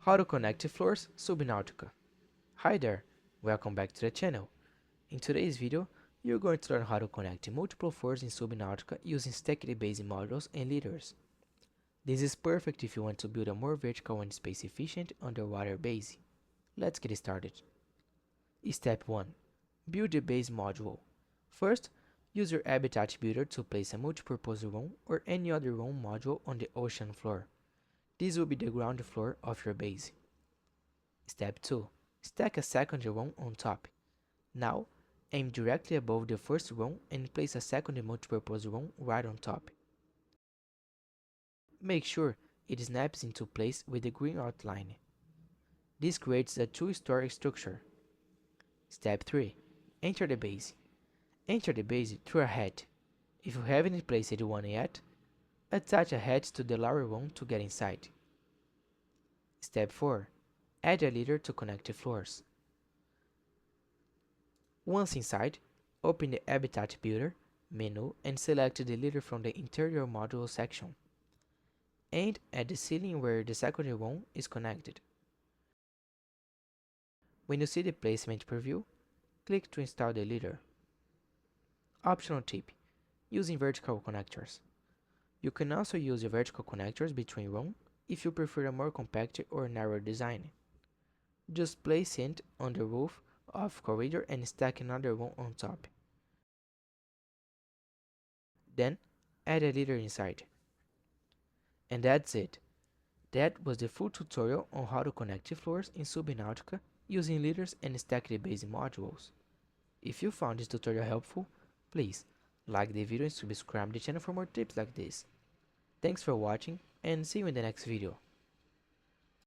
How to connect floors, Subnautica. Hi there, welcome back to the channel. In today's video, you're going to learn how to connect multiple floors in Subnautica using stacked base modules and leaders. This is perfect if you want to build a more vertical and space efficient underwater base. Let's get started. Step 1. Build the base module. First, use your habitat builder to place a multipurpose room or any other room module on the ocean floor. This will be the ground floor of your base. Step 2. Stack a second room on top. Now, aim directly above the first room and place a second multipurpose room right on top. Make sure it snaps into place with the green outline. This creates a two-story structure. Step 3. Enter the base. Enter the base through a hatch. If you haven't placed one yet, attach a hatch to the lower room to get inside. Step 4. Add a leader to connect the floors. Once inside, open the Habitat Builder menu and select the leader from the Interior Module section. And at the ceiling where the second room is connected. When you see the placement preview, click to install the leader. Optional tip: using vertical connectors. You can also use the vertical connectors between rooms if you prefer a more compact or narrow design. Just place it on the roof of corridor and stack another one on top. Then add a leader inside. And that's it. That was the full tutorial on how to connect floors in Subnautica using leaders and stacked base modules. If you found this tutorial helpful, please like the video and subscribe to the channel for more tips like this. Thanks for watching and see you in the next video.